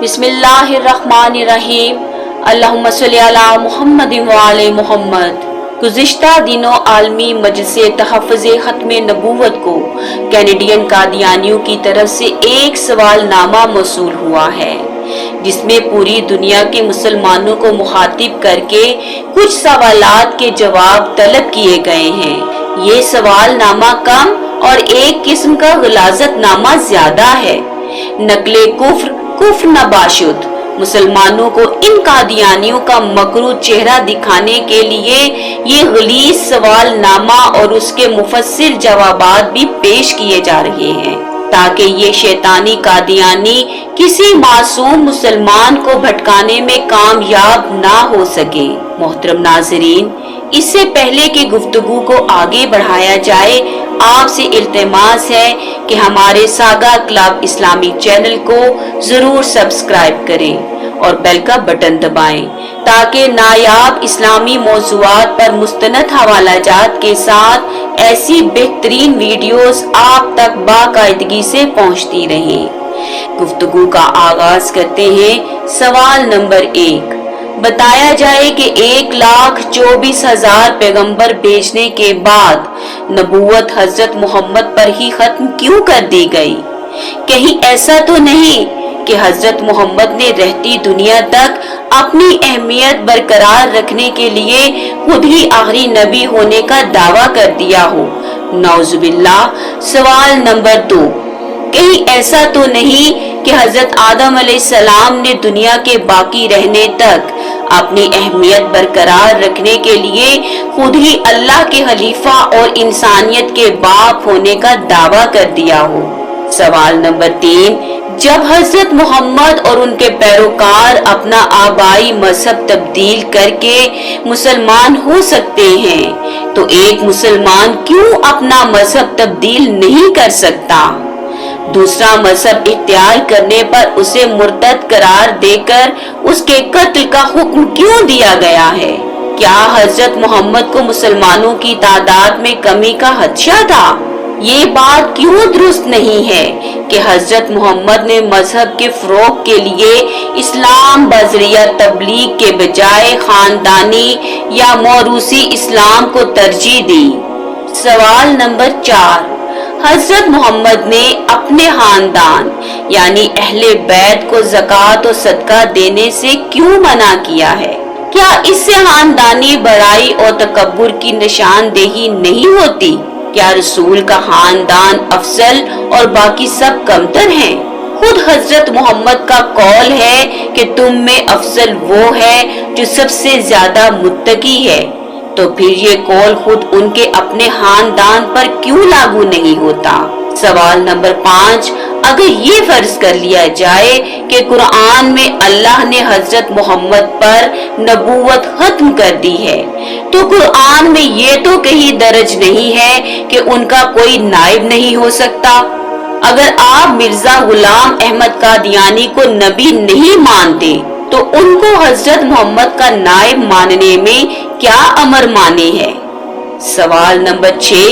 बिस्मिल्लाहिर्रहमानिर्रहीम। अल्लाहुम्मा सल्ली अला मुहम्मद व आले मुहम्मद। गुज़िश्ता दिनों आलमी मजलिस तहफ़्फ़ुज़ ख़त्म नबूवत को कैनेडियन कादियानियों की तरफ से एक सवाल नामा मौसूल हुआ है, जिसमें पूरी दुनिया के मुसलमानों को मुखातिब करके कुछ सवालात के जवाब तलब किए गए हैं। ये सवाल नामा कम और एक किस्म का ग़लाज़त नामा ज्यादा है। नकले कुफ्र नबाशुद मुसलमानों को इन कादियानियों का मकरू चेहरा दिखाने के लिए ये गलीज सवाल नामा और उसके मुफस्सिल जवाबात भी पेश किए जा रहे हैं, ताकि ये शैतानी कादियानी किसी मासूम मुसलमान को भटकाने में कामयाब ना हो सके। मोहतरम नाज़रीन, इससे पहले कि गुफ्तगू को आगे बढ़ाया जाए, आपसे इल्तिमास है कि हमारे सागा क्लब इस्लामिक चैनल को जरूर सब्सक्राइब करें और बेल का बटन दबाएं, ताकि नायाब इस्लामी मौज़ूआत पर मुस्तनद हवालाजात के साथ ऐसी बेहतरीन वीडियोस आप तक बाकायदगी से पहुंचती रहें। गुफ्तगू का आगाज करते हैं। सवाल नंबर 1। बताया जाए कि 1,24,000 पैगंबर भेजने के बाद नबूवत हजरत मोहम्मद पर ही खत्म क्यों कर दी गई? कहीं ऐसा तो नहीं कि हजरत मोहम्मद ने रहती दुनिया तक अपनी अहमियत बरकरार रखने के लिए खुद ही आखिरी नबी होने का दावा कर दिया हो? नौजुबिल्लाह। सवाल नंबर 2। कहीं ऐसा तो नहीं कि हजरत आदम अलैहिस्सलाम ने दुनिया के बाकी रहने तक अपनी अहमियत बरकरार रखने के लिए खुद ही अल्लाह के खलीफा और इंसानियत के बाप होने का दावा कर दिया हो? सवाल नंबर 3। जब हजरत मोहम्मद और उनके पैरोकार अपना आबाई मजहब तब्दील करके मुसलमान हो सकते हैं, तो एक मुसलमान क्यों अपना मजहब तब्दील नहीं कर सकता? दूसरा मजहब इख्तियार करने पर उसे मुर्तद करार देकर उसके कत्ल का हुक्म क्यों दिया गया है? क्या हजरत मोहम्मद को मुसलमानों की तादाद में कमी का खदशा था? ये बात क्यों दुरुस्त नहीं है कि हजरत मोहम्मद ने मजहब के फरोग के लिए इस्लाम बजरिया तबलीग के बजाय खानदानी या मौरूसी इस्लाम को तरजीह दी? सवाल नंबर 4। हजरत मोहम्मद ने अपने खानदान यानी अहले बैत को ज़कात और सदका देने से क्यों मना किया है? क्या इससे खानदानी बड़ाई और तकब्बुर की निशानदेही नहीं होती? क्या रसूल का खानदान अफजल और बाकी सब कमतर हैं? खुद हजरत मोहम्मद का कौल है कि तुम में अफजल वो है जो सबसे ज्यादा मुत्तकी है, तो फिर ये कौल खुद उनके अपने खानदान पर क्यों लागू नहीं होता? सवाल नंबर 5। अगर ये फर्ज कर लिया जाए कि कुरान में अल्लाह ने हजरत मोहम्मद पर नबूवत खत्म कर दी है, तो कुरान में ये तो कहीं दर्ज नहीं है कि उनका कोई नाइब नहीं हो सकता। अगर आप मिर्जा गुलाम अहमद कादियानी को नबी नहीं मानते, तो उनको हजरत मोहम्मद का नाइब मानने में क्या अमर माने है? सवाल नंबर 6।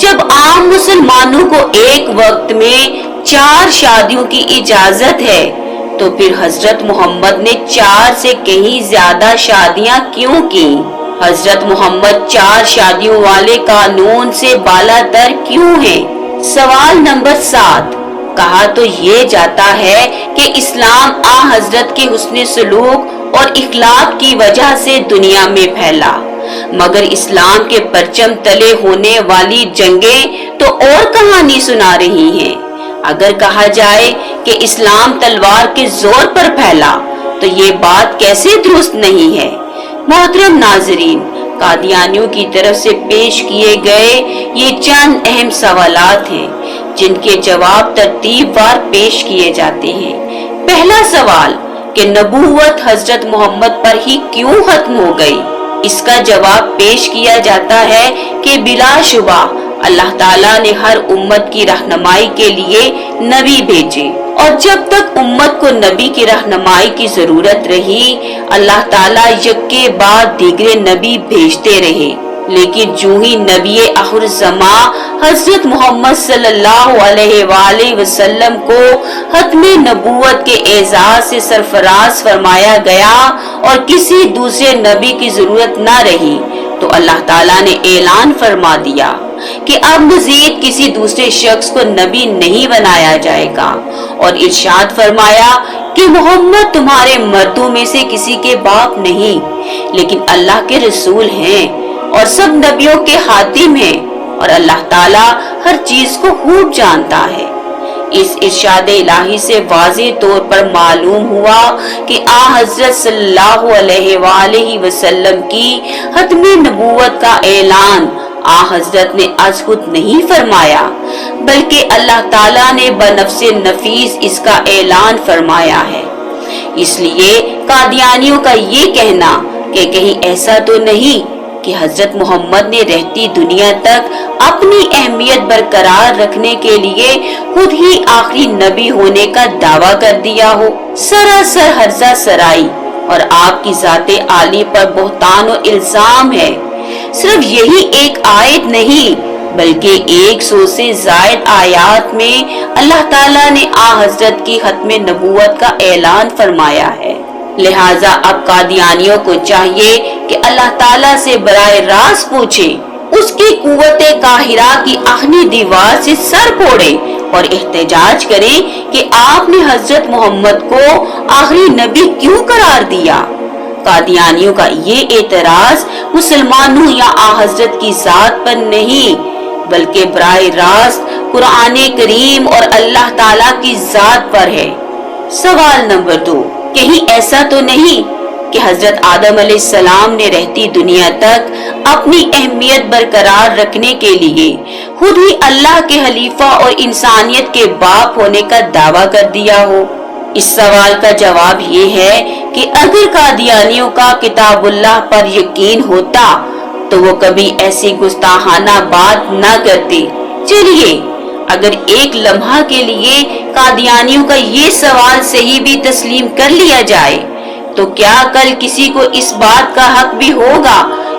जब आम मुसलमानों को एक वक्त में 4 शादियों की इजाजत है, तो फिर हजरत मोहम्मद ने 4 से कहीं ज्यादा शादियां क्यों की? हजरत मोहम्मद 4 शादियों वाले कानून से बालातर क्यों हैं? सवाल नंबर 7। कहा तो ये जाता है कि इस्लाम आ हजरत के हुस्न सलूक और इखलाक की वजह से दुनिया में फैला, मगर इस्लाम के परचम तले होने वाली जंगें तो और कहानी सुना रही हैं। अगर कहा जाए कि इस्लाम तलवार के जोर पर फैला, तो ये बात कैसे दुरुस्त नहीं है? मोहतरम नाजरीन, कादियानियों की तरफ से पेश किए गए ये चंद अहम सवालात हैं, जिनके जवाब तरतीबवार पेश किए जाते हैं। पहला सवाल कि नबूवत हजरत मोहम्मद पर ही क्यों खत्म हो गई? इसका जवाब पेश किया जाता है कि बिलाशुबा अल्लाह ताला ने हर उम्मत की रहनुमाई के लिए नबी भेजे, और जब तक उम्मत को नबी की रहनुमाई की जरूरत रही, अल्लाह ताला यक्के बाद दीगरे नबी भेजते रहे। लेकिन जो ही नबी आखिर ज़मा हजरत मोहम्मद सल्लल्लाहु अलैहि वसल्लम को खत्मे नबूवत के एजाज से सरफराज फरमाया गया और किसी दूसरे नबी की जरूरत न रही, तो अल्लाह ताला ने ऐलान फरमा दिया कि अब मजीद किसी दूसरे शख्स को नबी नहीं बनाया जाएगा, और इरशाद फरमाया कि मोहम्मद तुम्हारे मर्दों में से किसी के बाप नहीं, लेकिन अल्लाह के रसूल हैं और सब नबियों के हातिम हैं, और अल्लाह ताला हर चीज को खूब जानता है। इस इरशाद इलाही से वाज़ेह तौर पर मालूम हुआ कि आ हजरत सल्लल्लाहु अलैहि वसल्लम की खत्मे नबूवत का ऐलान आ हजरत ने आज खुद नहीं फरमाया, बल्कि अल्लाह ताला ने बनफ्से नफीस इसका ऐलान फरमाया है। इसलिए कादियानियों का ये कहना कि कहीं ऐसा तो नहीं कि हजरत मोहम्मद ने रहती दुनिया तक अपनी अहमियत बरकरार रखने के लिए खुद ही आखिरी नबी होने का दावा कर दिया हो, सरासर हर्जा सराई और आपकी जाते आली पर बोहतान और इल्जाम है। सिर्फ यही एक आयत नहीं बल्कि 100 से जायद आयात में अल्लाह ताला ने आ हजरत की खत्मे नबूवत का ऐलान फरमाया है। लिहाजा अब कादियानियों को चाहिए कि अल्लाह ताला से बराए रास्त पूछे, उसकी कुव्वते काहिरा की आखिरी दीवार से सर फोड़े और एहतजाज करें कि आपने हजरत मोहम्मद को आखिरी नबी क्यों करार दिया। कादियानियों का ये एतराज मुसलमानों या आ हजरत की जात पर नहीं बल्कि बराए रास्त कुरान करीम और अल्लाह ताला की जात पर है। सवाल नंबर 2, कहीं ऐसा तो नहीं कि हजरत आदम अलैहिस्सलाम ने रहती दुनिया तक अपनी अहमियत बरकरार रखने के लिए खुद ही अल्लाह के खलीफा और इंसानियत के बाप होने का दावा कर दिया हो? इस सवाल का जवाब ये है कि अगर कादियानियों का किताबुल्लाह पर यकीन होता तो वो कभी ऐसी गुस्ताहाना बात न करते। चलिए अगर एक लम्हा के लिए कादियानियों का ये सवाल सही भी तस्लीम कर लिया जाए तो क्या कल किसी को इस बात का हक भी होगा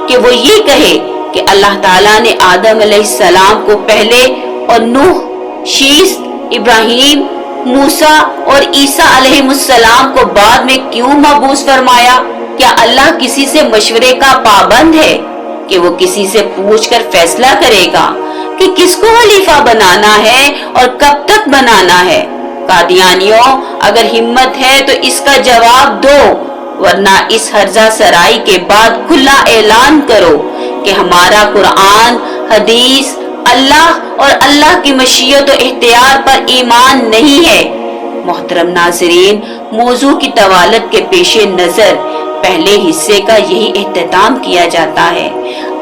कि वो ये कहे कि अल्लाह ताला ने आदम अलैहिस्सलाम को पहले और नूह, शीस, इब्राहिम, मूसा और ईसा अलैहिमुस्सलाम को बाद में क्यों मबूस फरमाया? क्या अल्लाह किसी से मशवरे का पाबंद है कि वो किसी से पूछकर फैसला करेगा कि किसको खलीफा बनाना है और कब तक बनाना है? कादियानियों, अगर हिम्मत है तो इसका जवाब दो, वरना इस हर्जा सराई के बाद खुला ऐलान करो कि हमारा कुरान, हदीस, अल्लाह और अल्लाह की मशीयत और इख्तियार पर ईमान नहीं है। मोहतरम नाज़रीन, मौजू की तवालत के पेशे नजर पहले हिस्से का यही इख्तिताम किया जाता है।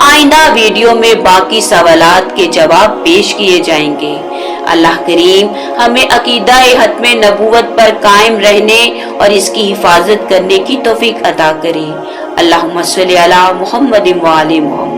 आइंदा वीडियो में बाकी सवालात के जवाब पेश किए जाएंगे। अल्लाह करीम हमें अकीदा-ए खत्मे नबूवत पर कायम रहने और इसकी हिफाजत करने की तौफीक अता करे। अल्लाहुम्मा सल्ली अला मुहम्मद व आले मुहम्मद।